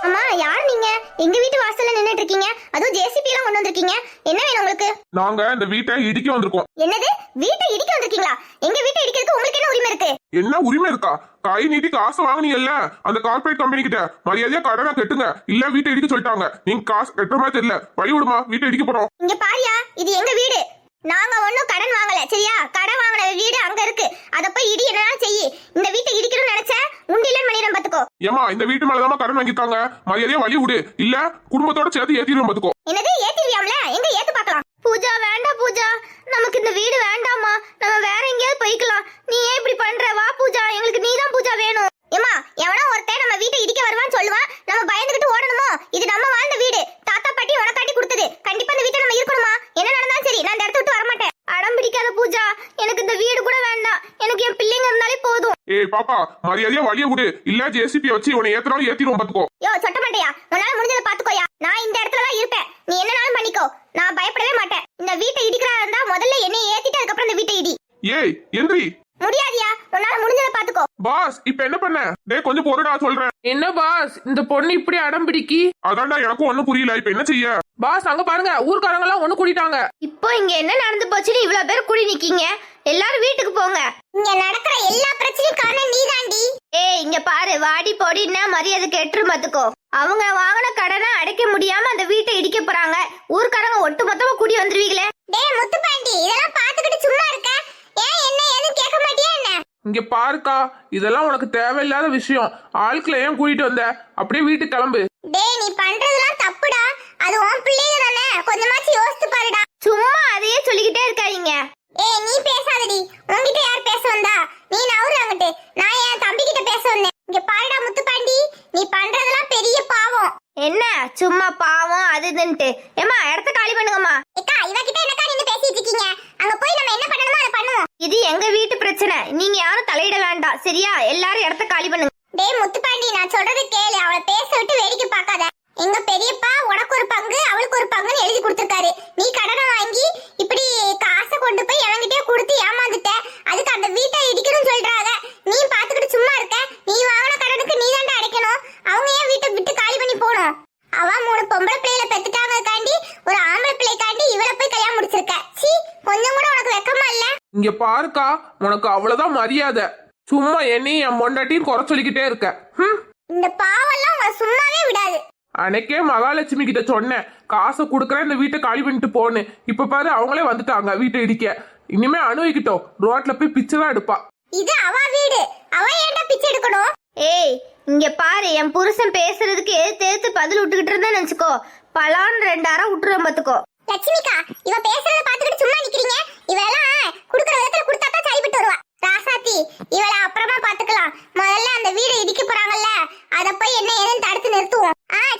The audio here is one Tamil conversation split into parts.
அம்மா யார் நீங்க? எங்க வீட்டு வாசல்ல நின்னுட்டு இருக்கீங்க, அதுவும் ஜேசிபி எல்லாம் கொண்டு வந்திருக்கீங்க. என்ன வேணும் உங்களுக்கு? நாங்க இந்த வீட்டை இடிக்க வந்திருக்கோம். என்னது, வீட்டை இடிக்க வந்திருக்கீங்களா? எங்க வீட்டை இடிக்கிறதுக்கு உங்களுக்கு என்ன உரிமை இருக்கு? என்ன உரிமை இருக்கா? கை நீட்டி காசு வாங்குனீங்கல்ல அந்த கார்பரேட் கம்பெனி கிட்ட, மரியாதையா கடனை கட்டுங்க, இல்ல வீட்டை இடிக்க சொல்லிட்டாங்க. நீங்க காசு கட்டுற மாதிரி தெரியல, வழி விடுமா, வீட்டை இடிக்க போறோம். இங்க பாரியா, இது எங்க வீடு. நாங்க ஒண்ணும் கடன் வாங்கல, சரியா? கடன் வாங்கின வீடு அங்க இருக்கு, அத போய் இடி என்னன்னா செய்யி. இந்த வீட்டை இடிக்கணும்னு நினைச்ச உண்டியலன் மணிரம் பாத்துக்கோ. ஏமா இந்த வீட்டு மேலதான் கடன் வாங்கிருக்காங்க, மரியாதையா வழி விடு, இல்ல குடும்பத்தோட சேர்த்து ஏத்திடுவோம் பாத்துக்கோ. என்னது ஏத்திடுவியாம்ல? எங்க ஏத்து பாக்கலாம். பூஜா வேண்டாம் பூஜா, நமக்கு இந்த வீடு வேண்டாமா, நம்ம வேற எங்கேயாவது போய்க்கலாம். நீ ஏன் இப்படி பண்ற? வா பூஜா, எங்களுக்கு நீதான் பூஜா வேணும். ஏமா எவனோ ஒருத்தன் நம்ம வீட்டை இடிக்க வருவான்னு சொல்லுவான், நம்ம பயந்துகிட்டு ஓடணுமோ? இது நம்ம வாழ்ந்த வீடு, தாத்தா பாட்டி உனக்காட்டி கொடுத்தது. கண்டிப்பா இந்த வீட்டை நம்ம இருக்கணுமா? என்ன நடந்தாலும் சரி, நான் இந்த இடத்த விட்டு வரமாட்டேன். அடம் பிடிக்காத பூஜா, எனக்கு இந்த வீடு கூட வேண்டாம், எனக்கு என் பிள்ளைங்க இருந்தாலே போதும். ஏய் பாப்பா, மரியாதையா வழிய விடு, இல்ல ஜேசிபி வச்சு உன்னை ஏத்துறாலும் ஏத்திடுவோம் பாத்துக்கோ. யோ சொட்ட மாட்டேயா, உன்னால முடிஞ்சதை பாத்துக்கோயா. நான் இந்த இடத்துல தான் இருப்பேன், நீ என்னனாலும் பண்ணிக்கோ, நான் பயப்படவே மாட்டேன். இந்த வீட்டை இடிக்கிறதா இருந்தா முதல்ல என்னை ஏத்திட்டு அதுக்கப்புறம் இந்த வீட்டை இடி. ஏய் எந்திரி. முடியாதியா, உன்னால முடிஞ்சதை பாத்துக்கோ. பாஸ் இப்ப என்ன பண்ண? டேய் கொஞ்சம் பொறுடா சொல்றேன். என்ன பாஸ், இந்த பொண்ணு இப்படி அடம் பிடிக்கி? அதான்டா எனக்கும் ஒண்ணும் புரியல, இப்ப என்ன செய்ய? பாஸ் அங்க பாருங்க, ஊர்க்காரங்க எல்லாம் ஒண்ணு கூட்டிட்டாங்க. இப்போ இங்க என்ன நடந்து போச்சுன்னு இவ்வளவு பேர் கூடி நிக்கீங்க? எல்லாரும் வீட்டுக்கு போங்க. இங்க நடக்கிற எல்லா பிரச்சனையும் காரணம் நீதாண்டி. ஏய் இங்க பாரு, வாடி போடின்னா மரியாதை கெட்டுரும் பாத்துக்கோ. அவங்க வாங்கின கடனை அடைக்க முடியாம அந்த வீட்டை இடிக்க போறாங்க. ஊர்க்காரங்க ஒட்டு மொத்தமா கூடி வந்துருவீங்களே. டேய் முத்துப்பாண்டி, இதெல்லாம் பாத்துக்கிட்டு சும்மா இருக்க? ஏன் என்ன ஏன்னு கேட்க மாட்டியா என்ன? இங்க பாருக்கா, இதெல்லாம் உனக்கு தேவையில்லாத விஷயம். ஆட்களை ஏன் கூட்டிட்டு வந்த? அப்படியே வீட்டுக்கு கிளம்பு. டேய் நீ பண்றதெல்லாம் தப்புடா, அது உன் பிள்ளைங்க தானே, கொஞ்சமாச்சு யோசிச்சு பாருடா. சும்மா அதையே சொல்லிக்கிட்டே இருக்காதீங்க. ஏய் நீ பேசாதடி, உன்கிட்ட யார் பேச வந்தா? நீ நவுறாங்கட்டு, நான் என் தம்பி கிட்ட பேச வந்தேன். இங்க பாருடா முத்துப்பாண்டி, நீ பண்றதெல்லாம் பெரிய பாவம். என்ன சும்மா பாவம் அது இதுன்ட்டு? ஏமா இடத்த காலி பண்ணுங்கம்மா. ஏக்கா இவ கிட்ட என்னக்கா நின்னு பேசிட்டு இருக்கீங்க? அங்க போய் நம்ம என்ன பண்ணணுமோ அதை பண்ணுவோம். இது எங்க வீட்டு பிரச்சனை, நீங்க யாரும் தலையிட வேண்டாம், சரியா? எல்லாரும் இடத்த காலி பண்ணுங்க. டேய் முத்துப்பாண்டி, நான் சொல்றது கேளு, அவளை பேச விட்டு வேடிக்கை பார்க்காத. எங்க பெரியப்பா உனக்கு ஒரு பங்கு அவளுக்கு ஒரு பங்குன்னு எழுதி கொடுத்திருக்காரு. நீ கடனை வாங்கி இப்படி காசை கொண்டு போய் எவங்கிட்டே கொடுத்து ஏமாந்துட்ட, அதுக்கு அந்த வீட்டை இடிக்கணும்னு சொல்றாங்க. நீ பாத்துக்கிட்டு சும்மா இருக்க? நீ வாங்கின கடனுக்கு நீ தாண்டா அடைக்கணும். அவங்க ஏன் வீட்டை விட்டு காலி பண்ணி போகணும்? அவ 3 பொம்பளை பிள்ளைகளை பெத்துட்டாங்கக்காண்டி ஒரு ஆம்பளை பிள்ளைக்காண்டி இவளை போய் கல்யாணம் முடிச்சிருக்க. சீ, கொஞ்சம் கூட உனக்கு வெக்கமா இல்ல? இங்க பாருக்கா, உனக்கு அவ்வளவுதான் மரியாதை. சும்மா என்னையும் என் பொண்டாட்டியும் குறை சொல்லிக்கிட்டே இருக்க. இந்த பாவெல்லாம் உங்களை சும்மாவே விடாது. அன்னைக்கே மகாலட்சுமி கிட்ட சொன்னேன், காசை குடுக்கறேன் இந்த வீட்டை காலி பண்ணிட்டு போன்னு. இப்ப பாரு அவங்களே வந்துட்டாங்க வீட்டை இடிக்க. இனிமே அனுபவிக்கிட்டோம், ரோட்ல போய் பிச்சை தான் எடுப்பா. இது அவ வீடு, அவ ஏன்டா பிச்சை எடுக்கணும்? ஏய் இங்க பாரு, என் புருஷன் பேசுறதுக்கு எதிர்த்து பதில் விட்டுக்கிட்டு இருந்தேன்னு நினைச்சுக்கோ, பலான்னு 2 அரை விட்டுருவேன் பாத்துக்கோ. லட்சுமிக்கா, இவ பேசுறத பாத்துக்கிட்டு சும்மா நிக்கிறீங்க? இவெல்லாம் குடுக்கற விதத்துல குடுத்தாதான் சரிப்பட்டு வருவா. ராசாத்தி, இவளை அப்புறமா பாத்துக்கலாம். முதல்ல அந்த வீடை இடிக்க போறாங்கல்ல, அத போய் என்ன ஏதுன்னு தடுத்து நிறுத்துவோம்.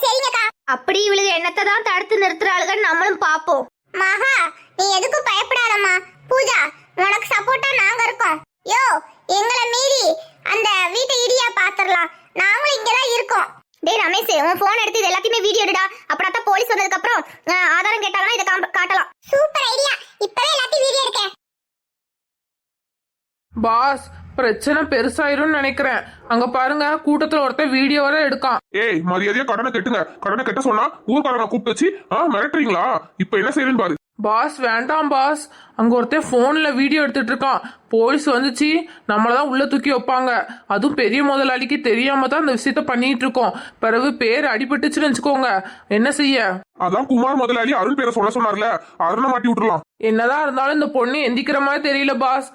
சரிங்கக்கா. அப்படி இவளுக்கு என்னத்தை தான் தடுத்து நிறுத்துறாளுகன்னு நம்மளும் பாப்போம். மகா நீ எதுக்கும் பயப்படாதம்மா. பூஜா உனக்கு சப்போர்ட்டா நாங்க இருக்கோம். யோ எங்களை மீறி அந்த வீட்டை இடியா பாத்துரலாம், நாங்களும் இங்கதான் இருக்கோம். டேய் ரமேஷ், உன் போன் எடுத்து இது எல்லாத்தையுமே வீடியோ எடுடா. அப்புறம் போலீஸ் வந்ததுக்கு அப்புறம் ஆதாரம் கேட்டாங்கன்னா இதை காட்டலாம். சூப்பர் ஐடியா, இப்பவே எல்லாத்தையும் வீடியோ எடுக்க. பாஸ் பிரச்சனை பெருசாயிரும்னு நினைக்கிறேன். அங்க பாருங்க, கூட்டத்துல ஒருத்தர் வீடியோ வர எடுக்கான். ஏய் மரியாதையா கடனை கட்டுங்க, கடனை கட்ட சொன்னா ஊர்க்காரங்க கூப்பிட்டு வச்சு மிரட்டுறீங்களா? இப்ப என்ன செய்யறேன்னு பாரு. பாஸ் வேண்டாம் பாஸ், அங்க ஒருத்தர் போன்ல வீடியோ எடுத்துட்டு இருக்கான். போலீஸ் வந்துச்சு நம்மளதான் உள்ள தூக்கி வைப்பாங்க. அதுவும் பெரிய முதலாளிக்கு தெரியாம தான் இந்த விஷயத்த பண்ணிட்டு இருக்கோம். பிறகு பேர் அடிபட்டுச்சுன்னு வச்சுக்கோங்க, என்ன செய்ய? அதான் குமார் முதலாளி அருண் பேரை சொன்னார்ல, அருணை மாட்டி விட்டுறலாம். என்னதான் இருந்தாலும் இந்த பொண்ணு எந்திக்கிற மாதிரி தெரியல பாஸ்.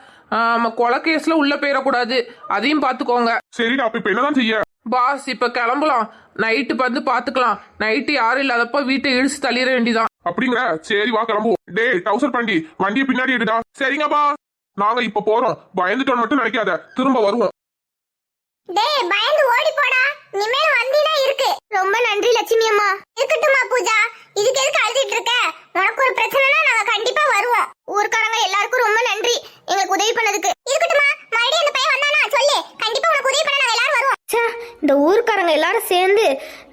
கொலை கேஸ்ல உள்ள போயிடக்கூடாது, அதையும் பாத்துக்கோங்க. சரிடா, அப்ப இப்ப என்னதான் செய்ய? பாஸ் இப்ப கிளம்பலாம், நைட்டு வந்து பாத்துக்கலாம். நைட்டு யாரும் இல்லாதப்ப வீட்டை இடிச்சு தள்ளிட வேண்டிதான். அப்படிங்கிற? சரி வா கிளம்புவோம். டேய் டவுசர் பாண்டி, வண்டியை பின்னாடி எடுடா. சரிங்கப்பா, நாங்க இப்ப போறோம். பயந்துட்டோம் மட்டும் நினைக்காத, திரும்ப வருவோம். டேய் பயந்து ஓடி போடா, இனிமேல் வண்டினா இருக்கு. ரொம்ப நன்றி லட்சுமி அம்மா. இருக்கட்டுமா பூஜா, இதுக்கு எதுக்கு அழுதிட்டு இருக்க? உனக்கு ஒரு பிரச்சனைனா நாங்க கண்டிப்பா வருவோம். ஊர்க்காரங்க எல்லாருக்கும் ரொம்ப நன்றி, எங்களுக்கு உதவி பண்ணதுக்கு. இருக்கட்டுமா, மறுபடியும் அந்த பையன் வந்தானா சொல்லு, கண்டிப்பா உனக்கு உதவி பண்ண நாங்க எல்லாரும் வருவோம். இந்த ஊருக்கு ஊர்க்காரங்க எல்லாரும் சேர்ந்து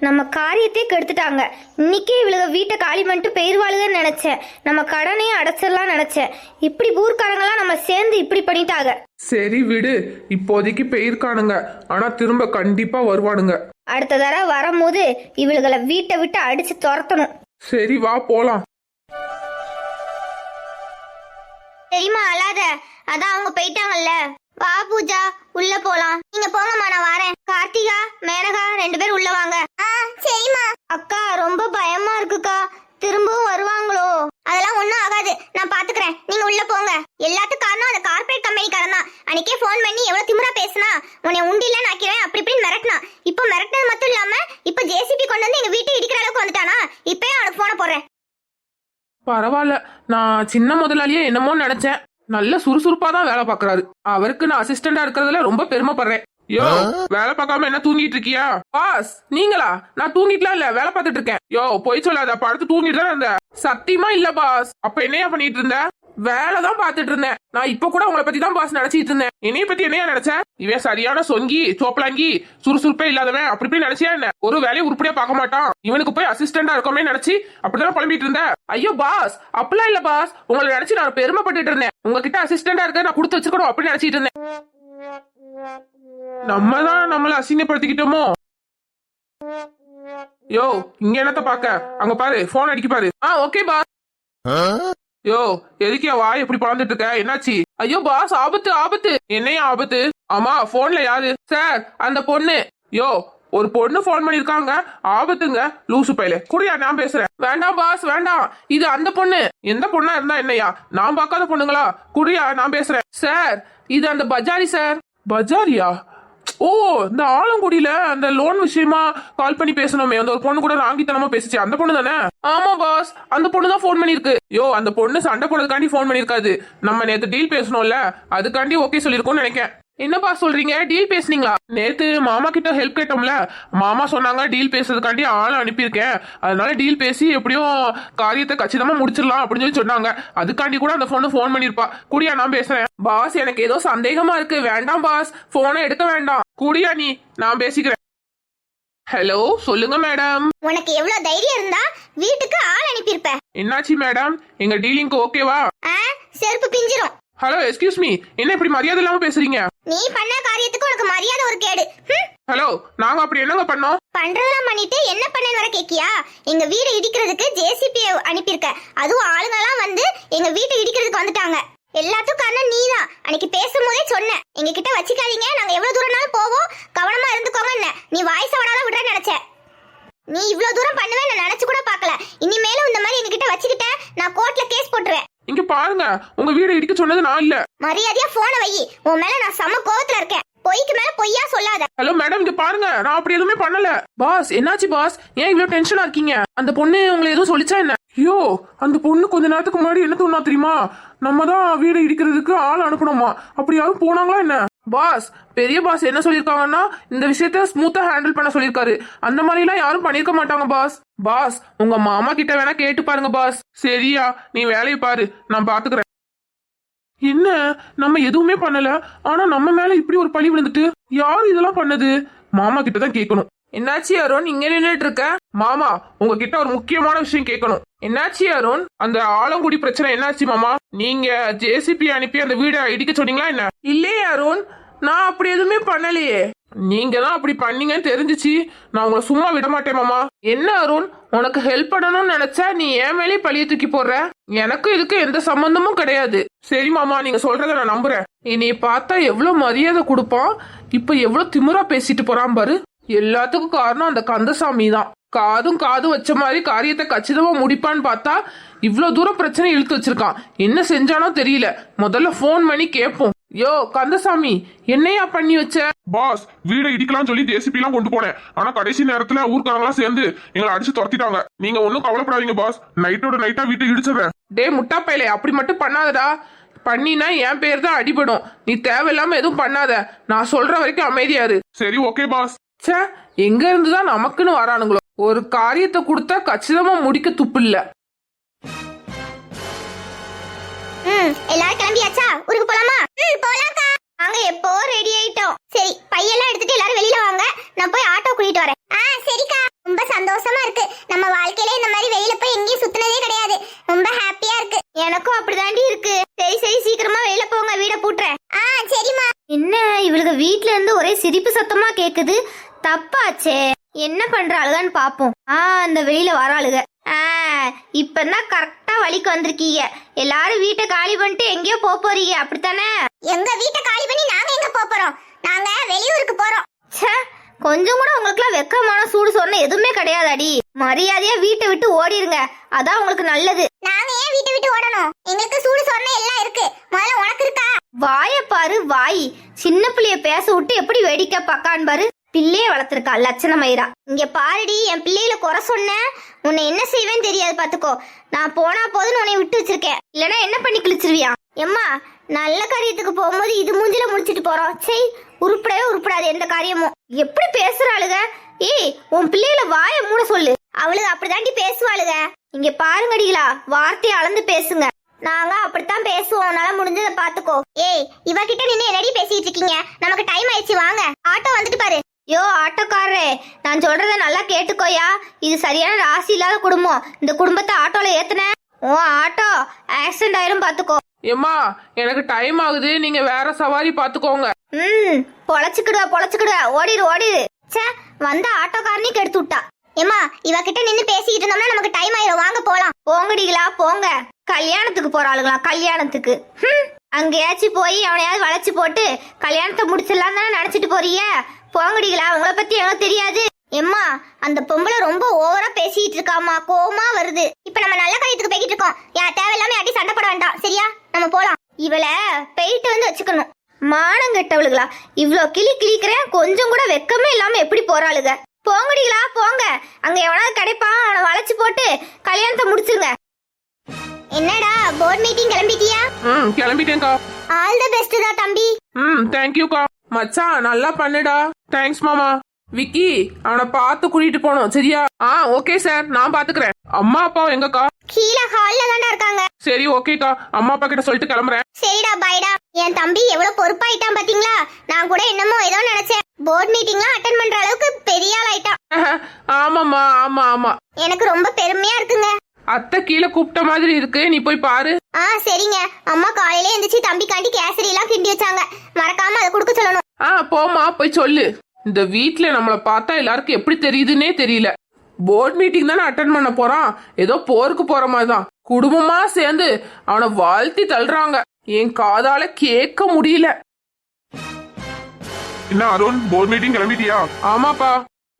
நம்ம காரியத்தையே கெடுத்துட்டாங்க. இன்னைக்கே இவளுக வீட்டை காலி பண்ணிட்டு பெயர்வாளுகன்னு நினைச்சேன். நம்ம கடனையும் அடைச்சிடலாம் நினைச்சேன். இப்படி ஊர்க்காரங்களாம் நம்ம சேர்ந்து இப்படி பண்ணிட்டாங்க. சரி விடு, இப்போதைக்கு போயிருக்கானுங்க, ஆனா திரும்ப கண்டிப்பா வருவானுங்க. அடுத்த தடவை வரும்போது இவளுகளை வீட்டை விட்டு அடிச்சு துரத்தணும். சரி வா போலாம். தெரியுமா அழாத, அதான் அவங்க போயிட்டாங்கல்ல. வா பூஜா, உள்ள போலாம். நீங்க போங்கம்மா, நான் வரேன். கார்த்திகா, மேனகா 2 பேரும் உள்ள வாங்க. சரிம்மா. அக்கா ரொம்ப பயமா இருக்குக்கா, திரும்பவும் வருவாங்களோ? அதெல்லாம் ஒண்ணும் ஆகாது, நான் பாத்துக்கிறேன். நீங்க உள்ள போங்க. எல்லாத்துக்கும் காரணம் அந்த கார்ப்பரேட் கம்பெனிக்காரன் தான். அன்னைக்கே போன் பண்ணி எவ்வளவு திமிரா பேசினா, உன்னை உண்டில நாக்கிறேன் அப்படி இப்படின்னு மிரட்டினா. இப்ப மிரட்டினது மட்டும் இல்லாம இப்ப ஜேசிபி கொண்டு வந்து எங்க வீட்டை இடிக்கிற அளவுக்கு வந்துட்டானா. இப்பயே அவனுக்கு போன போடுறேன். பரவாயில்ல, நான் சின்ன முதலாளியே என்னமோ நினைச்சேன். நல்ல சுறுசுறுப்பா தான் வேலை பாக்குறாரு. அவருக்கு நான் அசிஸ்டண்டா இருக்கிறதுல ரொம்ப பெருமைப்படுறேன். யோ, வேலை பார்க்காம என்ன தூங்கிட்டு இருக்கியா? பாஸ் நீங்களா? நான் தூங்கிட்டுலாம் இல்ல, வேலை பார்த்துட்டு இருக்கேன். யோ போய் சொல்லாத, படுத்து தூங்கிட்டு தான் இருந்த. சத்தியமா இல்ல பாஸ். அப்ப என்னையா பண்ணிட்டு இருந்த? வேலை தான் பார்த்துட்டு இருந்தேன். நான் இப்ப கூட உங்களை பத்தி தான் பாஸ் நினைச்சிட்டு இருந்தேன். என்னைய பத்தி என்னையா நினைச்ச? இவன் சரியான சொங்கி சோப்பலாங்கி, சுறுசுறுப்பே இல்லாதவன் அப்படி இப்படி நினைச்சியா என்ன? ஒரு வேலையை உருப்படியா பார்க்க மாட்டான், இவனுக்கு போய் அசிஸ்டண்டா இருக்கோமே நினைச்சு அப்படிதான் புலம்பிட்டு இருந்தேன். ஐயோ பாஸ், அப்படிலாம் இல்ல பாஸ். உங்களை நினைச்சு நான் பெருமைப்பட்டு இருந்தேன். உங்ககிட்ட அசிஸ்டண்டா இருக்க நான் கொடுத்து வச்சுக்கணும் அப்படின்னு நினைச்சிட்டு இருந்தேன். நம்ம தான் நம்மள அசிங்கப்படுத்திக்கிட்டோமோ? யோ, இங்க என்னத்த பாக்க? அங்க பாரு, போன் அடிக்க பாரு. Okay pass. யோ, எதுக்கியா வாய் எப்படி பழந்துட்டு இருக்க? என்னாச்சு? ஐயோ பாஸ், ஆபத்து ஆபத்து. என்னையா ஆபத்து? ஆமா, போன்ல யாரு? சார், அந்த பொண்ணு. யோ, ஒரு பொண்ணு போன் பண்ணிருக்காங்க, ஆபத்துங்க. லூசு பையல குடியா, நான் பேசுறேன். வேண்டாம் பாஸ் வேண்டாம், இது அந்த பொண்ணு. எந்த பொண்ணா இருந்தா என்னையா? நான் பார்க்காத பொண்ணுங்களா? குடியா, நான் பேசுறேன். சார், இது அந்த பஜாரி சார். பஜாரியா? ஓ, இந்த ஆலங்குடியில அந்த லோன் விஷயமா கால் பண்ணி பேசணுமே, அந்த ஒரு பொண்ணு கூட ராங்கித்தனமா பேசிச்சு, அந்த பொண்ணு தானே? ஆமா பாஸ், அந்த பொண்ணு தான் போன் பண்ணிருக்கு. யோ, அந்த பொண்ணு சண்டை போடுறதுக்காண்டி போன் பண்ணிருக்காது. நம்ம நேத்து டீல் பேசணும்ல, அதுக்காண்டி ஓகே சொல்லிருக்கோம்னு நினைக்கிறேன். என்னப்பா சொல்றீங்க? டீல் பேசுனீங்களா? நேத்து மாமா கிட்ட ஹெல்ப் கேட்டோம்ல, மாமா சொன்னாங்க டீல் பேசுறதுக்காண்டி ஆள் அனுப்பியிருக்கேன், அதனால டீல் பேசி எப்படியும் காரியத்தை கச்சிதமா முடிச்சிடலாம் அப்படின்னு சொல்லி சொன்னாங்க. அதுக்காண்டி கூட அந்த பொண்ணு போன் பண்ணிருப்பா. குடியா, நான் பேசுறேன். பாஸ், எனக்கு ஏதோ சந்தேகமா இருக்கு. வேண்டாம் பாஸ், போனை எடுக்க வேண்டாம். குடியா நீ, நான் பேசிக்கிறேன். ஹலோ, சொல்லுங்க மேடம். உனக்கு எவ்வளவு தைரியம் இருந்தா வீட்டுக்கு ஆள் அனுப்பியிருப்ப? என்னாச்சு மேடம்? எங்க டீலிங்க்கு ஓகேவா? செருப்பு பிஞ்சிரும். ஹலோ, எக்ஸ்கியூஸ் மீ, என்ன இப்படி மரியாதை இல்லாம பேசுறீங்க? நீ பண்ண காரியத்துக்கு உனக்கு மரியாதை ஒரு கேடு. ஹலோ, நாங்க அப்படி என்னங்க பண்ணோம்? பண்றதெல்லாம் பண்ணிட்டு என்ன பண்ணேன்னு வர கேக்கியா? எங்க வீடு இடிக்கிறதுக்கு ஜேசிபி அனுப்பியிருக்க. அதுவும் ஆளுங்கெல்லாம் வந்து எங்க வீட்டை இடிக்கிறதுக்கு வந்துட்டாங்க. எல்லாத்துக்கும் காரணம் நீதான். அன்னைக்கு பேசும்போதே சொன்னேன், எங்க கிட்ட வச்சுக்காதீங்க, நாங்க எவ்வளவு தூரம்னாலும் போவோம், கவனமா இருந்துக்கோங்க. நீ வாய்ஸ் அவனால விடுற நினைச்சேன். நீ இவ்வளவு தூரம் பண்ணுவேன் நான் நினைச்சு கூட பாக்கல. இனிமேலும் இந்த மாதிரி எங்க கிட்ட வச்சுக்கிட்ட நான் கோர்ட்ல கேஸ் போட்டுருவேன். இங்க பாருங்க, உங்க வீடு இடிக்க சொன்னது நான் இல்ல. மரியாதையா போனை வை, உன் மேல நான் செம கோவத்துல இருக்கேன். பொய்க்கு மேல பொய்யா சொல்லாத. ஹலோ மேடம், இங்க பாருங்க, நான் அப்படி எதுவுமே பண்ணல. பாஸ், என்னாச்சு பாஸ்? ஏன் இவ்வளவு டென்ஷனா இருக்கீங்க? அந்த பொண்ணு உங்களை எதுவும் சொல்லிச்சா என்ன? ஐயோ, அந்த பொண்ணு கொஞ்ச நேரத்துக்கு முன்னாடி என்ன தோணா தெரியுமா? நம்ம தான் வீடு இடிக்கிறதுக்கு ஆள் அனுப்பணுமா, அப்படி யாரும் போனாங்களா என்ன? பாஸ், பெரிய பாஸ் என்ன சொல்லிருக்காங்கன்னா, இந்த விஷயத்த ஸ்மூத்தா ஹேண்டில் பண்ண சொல்லிருக்காரு. அந்த மாதிரி எல்லாம் யாரும் பண்ணிருக்க மாட்டாங்க பாஸ். பாஸ், உங்க மாமா கிட்ட வேணா கேட்டு பாருங்க பாஸ். சரியா, நீ வேலையை பாரு, நான் பாத்துக்கிறேன். என்ன, நம்ம எதுவுமே பண்ணல, ஆனா நம்ம மேல இப்படி ஒரு பழி விழுந்துட்டு? யாரு இதெல்லாம் பண்ணது? மாமா கிட்ட தான் கேட்கணும். என்னாச்சு அருண், இங்க நின்னுட்டு இருக்க? மாமா, உங்ககிட்ட ஒரு முக்கியமான விஷயம் கேட்கணும். என்னாச்சு அருண்? அந்த ஆலங்குடி பிரச்சனை என்னாச்சு மாமா? நீங்க ஜேசிபி அனுப்பி அந்த வீடை இடிக்க சொன்னீங்களா என்ன? இல்லையே அருண், நான் அப்படி எதுவுமே பண்ணலையே. நீங்க தான் அப்படி பண்ணீங்கன்னு தெரிஞ்சிச்சு, நான் உங்களை சும்மா விட மாட்டேன் மாமா. என்ன அருண், உனக்கு ஹெல்ப் பண்ணணும்னு நினைச்சா நீ ஏன் மேலே பழிய தூக்கி போடுற? எனக்கு இதுக்கு எந்த சம்பந்தமும் கிடையாது. சரி மாமா, நீங்க சொல்றத நான் நம்புறேன். என்னைய பார்த்தா எவ்வளவு மரியாதை கொடுப்பான், இப்ப எவ்வளவு திமிரா பேசிட்டு போறான் பாரு. எல்லாத்துக்கும் காரணம் அந்த கந்தசாமி தான். காதும் வச்ச மாதிரி காரியத்தை கச்சிதமா முடிப்பான்னு பார்த்தா இவ்வளவு தூரம் பிரச்சனை இழுத்து வச்சிருக்கான். என்ன செஞ்சானோ தெரியல. முதல்ல போன் பண்ணி கேட்போம். யோ கந்தசாமி, என்னையா பண்ணி வச்ச? பாஸ், வீடை இடிக்கலாம் சொல்லி ஜேசிபி எல்லாம் கொண்டு போனேன், ஆனா கடைசி நேரத்துல ஊர்க்காரங்களாம் சேர்ந்து எங்களை அடிச்சு துரத்திட்டாங்க. நீங்க ஒன்னும் கவலைப்படாதீங்க பாஸ், நைட்டோட நைட்டா வீட்டை இடிச்சிடுறேன். டே முட்டா பையலே, அப்படி மட்டும் பண்ணாதடா. பண்ணினா என் பேர் தான் அடிபடும். நீ தேவையில்லாம எதுவும் பண்ணாத, நான் சொல்ற வரைக்கும் அமைதியாரு. சரி ஓகே பாஸ். சே, எங்க இருந்துதான் நமக்குன்னு வரானுங்களோ. ஒரு காரியத்தை கொடுத்தா கச்சிதமா முடிக்க துப்பு இல்ல. எல்லாரும் கிளம்பியாச்சா? ஊருக்கு போலாமா? போலாம்க்கா. நாங்க எப்போ ரெடி ஆயிட்டோம். சரி பையெல்லாம் எடுத்துட்டு எல்லாரும் வெளியில வாங்க, நான் போய் ஆட்டோ கூட்டிட்டு வரேன். சரிக்கா. ரொம்ப சந்தோஷமா இருக்கு. நம்ம வாழ்க்கையில இந்த மாதிரி வெளியில போய் எங்கேயும் சுத்தினதே கிடையாது. ரொம்ப ஹாப்பியா இருக்கு. எனக்கும் அப்படிதாண்டி இருக்கு. சரி சரி சீக்கிரமா வெளியில போங்க, வீட பூட்டுறேன். சரிம்மா. என்ன இவளுக்கு வீட்ல இருந்து ஒரே சிரிப்பு சத்தமா கேக்குது, தப்பாச்சே. என்ன பண்றாளுகன்னு பாப்போம். அந்த வெளியில வராளுக. இப்பதான் கரெக்டா வழிக்கு வந்திருக்கீங்க. எல்லாரும் வீட்டை காலி பண்ணிட்டு எங்கேயோ போறீங்க, அப்படித்தானே? எங்க வீட்டை காலி பண்ணி நாங்க எங்க போறோம்? நாங்க வெளியூருக்கு போறோம். கொஞ்சம் கூட உங்களுக்குலாம் வெக்கமான சூடு சொன்ன எதுவுமே கிடையாதாடி. மரியாதையா வீட்டை விட்டு ஓடிருங்க, அதான் உங்களுக்கு நல்லது. நாங்க ஏன் வீட்டை விட்டு ஓடணும்? எங்களுக்கு சூடு சொன்ன எல்லாம் இருக்கு. முதல்ல உனக்கு இருக்கா? வாய பாரு வாய். சின்ன பிள்ளைய பேச விட்டு எப்படி வேடிக்கை பக்கான்னு பாரு. பிள்ளைய வளர்த்திருக்கா லட்சணமயிரா. இங்க பாருடி, என் பிள்ளையில குறை சொன்ன உன்னை என்ன செய்வேன்னு தெரியாது பாத்துக்கோ. நான் போனா போதுன்னு உன்னை விட்டு வச்சிருக்கேன். இல்லனா என்ன பண்ணி கிழிச்சிருவியா? எம்மா, நல்ல காரியத்துக்கு போகும்போது இது மூஞ்சில முடிச்சிட்டு போறோம். சரி, உருப்படவே உருப்படாது எந்த காரியமும். எப்படி பேசுறாளுக? ஏய், உன் பிள்ளையில வாய மூட சொல்லு. அவளுக்கு அப்படிதாண்டி பேசுவாளுக. இங்க பாருங்கடிகளா, வார்த்தையை அளந்து பேசுங்க. நாங்க அப்படித்தான் பேசுவோம். நல்லா முடிஞ்சதை பாத்துக்கோ. ஏய், இவகிட்ட நின்னு என்னடி பேசிட்டு இருக்கீங்க? நமக்கு டைம் ஆயிடுச்சு, வாங்க. ஆட்டோ வந்துட்டு பாரு. யோ ஆட்டோக்காரரே, நான் சொல்றத நல்லா கேட்டுக்கோயா. இது சரியான ராசி இல்லாத குடும்பம். இந்த குடும்பத்தை ஆட்டோல ஏத்துன ஆட்டோ ஆக்சிடென்ட் ஆயிரும் பாத்துக்கோ. ஏம்மா, எனக்கு டைம் ஆகுது, நீங்க வேற சவாரி பாத்துக்கோங்க. பொழைச்சுக்கிடுவா, ஓடிரு. சே, வந்த ஆட்டோக்காரனே கெடுத்து விட்டா. ஏமா, இவகிட்ட நின்னு பேசிக்கிட்டு இருந்தோம்னா நமக்கு டைம் ஆயிரும், வாங்க போலாம். போங்கடிகளா போங்க. கல்யாணத்துக்கு போறாளுங்களா? கல்யாணத்துக்கு அங்கேயாச்சும் போய் அவனையாவது வளைச்சு போட்டு கல்யாணத்தை முடிச்சிடலாம் தானே நினைச்சிட்டு போறீங்க? போங்கடிகளா, உங்களை பத்தி எனக்கு தெரியாது. எம்மா, அந்த பொம்பளை ரொம்ப ஓவரா பேசிட்டு இருக்காமா, கோவமா வருது. இப்ப நம்ம நல்ல காரியத்துக்கு போய்கிட்டு இருக்கோம். யார் தேவையில்லாம யாட்டி சண்டை போட வேண்டாம், சரியா? நம்ம போலாம். இவளை போயிட்டு வந்து வச்சுக்கணும். மானம் கெட்டவளுகளா, இவ்ளோ கிளிக்கிறேன், கொஞ்சம் கூட வெக்கமே இல்லாம எப்படி போறாளுக? போங்கடிகளா போங்க. அங்க எவனாவது கிடைப்பான், அவனை வளைச்சு போட்டு கல்யாணத்தை முடிச்சிருங்க. என்னடா, போர்ட் மீட்டிங் கிளம்பிட்டியா? கிளம்பிட்டேன்க்கா. ஆல் தி பெஸ்ட் தான் தம்பி. தேங்க்யூக்கா. மச்சான் நல்லா பண்ணுடா. தேங்க்ஸ் மாமா. விக்கி, அவனை பார்த்து கூட்டிட்டு போனோம், சரியா? ஓகே சார், நான் பாத்துக்கிறேன். அம்மா அப்பா எங்கக்கா? கீழே ஹால்ல தான்டா இருக்காங்க. சரி ஓகேக்கா, அம்மா அப்பா கிட்ட சொல்லிட்டு கிளம்புறேன். சரிடா, பைடா. என் தம்பி எவ்வளவு பொறுப்பாயிட்டான் பாத்தீங்களா? நான் கூட என்னமோ ஏதோ நினைச்சேன். போர்ட் மீட்டிங்லாம் அட்டென்ட் பண்ற அளவுக்கு பெரிய ஆள் ஆயிட்டான். ஆமாம்மா, ஆமா. எனக்கு ரொம்ப பெருமையா இருக்குங்க. அத்தை கீழே கூப்பிட்ட மாதிரி இருக்கு, நீ போய் பாரு. சரிங்க. அம்மா காலையில எந்திரிச்சு தம்பிக்காண்டி கேசரி எல்லாம் கிண்டி வச்சாங்க, மறக்காம அதை கொடுக்க சொல்லணும். போமா, போய் சொல்லு. இந்த வீட்ல நம்மள பார்த்தா எல்லாருக்கும் எப்படி தெரியுதுன்னே தெரியல. போர்ட் மீட்டிங் தானே அட்டென்ட் பண்ண போறான், ஏதோ போருக்கு போற மாதிரிதான். குடும்பமா சேர்ந்து அவனை வாழ்த்தி தள்ளுறாங்க. என் காதால கேட்க முடியல. என்ன அருண், போர்ட் மீட்டிங் கிளம்பிட்டியா? ஆமாப்பா.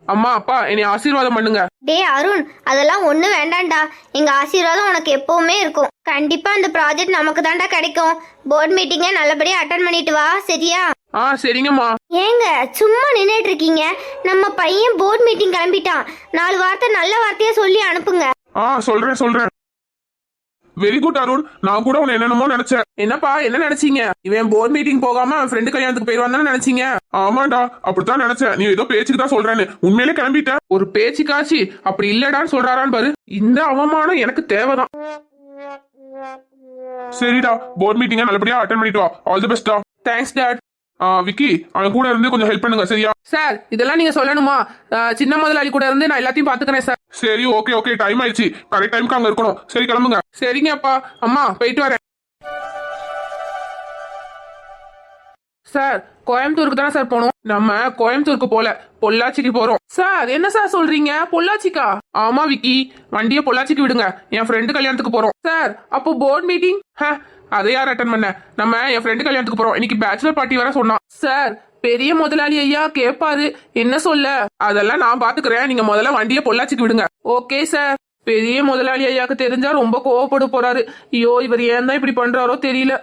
அம்மா அப்பா என்னை ஆசீர்வாதம் பண்ணுங்க. டே அருண், அதெல்லாம் ஒண்ணு வேண்டாம்டா. எங்க ஆசீர்வாதம் உனக்கு எப்பவுமே இருக்கும். கண்டிப்பா அந்த ப்ராஜெக்ட் நமக்கு தான்டா கிடைக்கும். போர்ட் மீட்டிங்க நல்லபடியா அட்டென்ட் பண்ணிட்டு வா, சரியா? சரிங்கம்மா. ஏங்க சும்மா நின்னுட்டு இருக்கீங்க? நம்ம பையன் போர்ட் மீட்டிங் கிளம்பிட்டான். 4 வார்த்தை நல்ல வார்த்தையா சொல்லி அனுப்புங்க. சொல்றேன். Very good Arun. நான் கூட உன்னை என்னென்னமோ நினைச்சேன். என்னப்பா, என்ன நினைச்சீங்க? இவன் போர்ட் மீட்டிங் போகாம அவன் ஃப்ரெண்டு கல்யாணத்துக்கு போயிடுவான் தானே நினைச்சீங்க? ஆமாண்டா, அப்படித்தான் நினைச்சேன். நீ ஏதோ பேச்சுக்கு தான் சொல்றேன்னு உண்மையிலே கிளம்பிட்ட. ஒரு பேச்சு காட்சி அப்படி இல்லடான்னு சொல்றாரான்னு பாரு. இந்த அவமானம் எனக்கு தேவைதான். சரிடா, போர்ட் மீட்டிங்க நல்லபடியா அட்டென்ட் பண்ணிட்டு வா. ஆல் தி பெஸ்ட் டா. Thanks dad. விக்கி, அவன் கூட இருந்து கொஞ்சம் ஹெல்ப் பண்ணுங்க, சரியா? சார், இதெல்லாம் நீங்க சொல்லணுமா? சின்ன முதலாளி கூட இருந்து நான் எல்லாத்தையும் பாத்துக்கிறேன் சார். சரி, ஓகே. டைம் ஆயிடுச்சு. கரெக்ட் டைமுக்கு அங்க இருக்கணும். சரி, கிளம்புங்க. சரிங்க அப்பா. அம்மா, போயிட்டு வரேன். சார், கோயம்புத்தூருக்கு தானே சார் போகணும். நம்ம கோயம்புத்தூருக்கு போல பொள்ளாச்சிக்கு போறோம். சார், என்ன சார் சொல்றீங்க? பொள்ளாச்சிக்கா? ஆமா விக்கி, வண்டியை பொள்ளாச்சிக்கு விடுங்க. என் ஃப்ரெண்டு கல்யாணத்துக்கு போறோம். சார், அப்போ போர்ட் மீட்டிங் அதை யார் அட்டன் பண்ண? நம்ம என் ஃப்ரெண்டு கல்யாணத்துக்கு போறோம். இன்னைக்கு பேச்சுலர் பார்ட்டி வர சொன்னான். சார், பெரிய முதலாளி ஐயா கேட்பாரு, என்ன சொல்ல? அதெல்லாம் நான் பாத்துக்கிறேன். நீங்க முதல்ல வண்டியை பொள்ளாச்சிக்கு விடுங்க. Okay sir. பெரிய முதலாளி ஐயாக்கு தெரிஞ்சா ரொம்ப கோவப்பட போறாரு. ஐயோ, இவர் ஏன் தான் இப்படி பண்றாரோ தெரியல.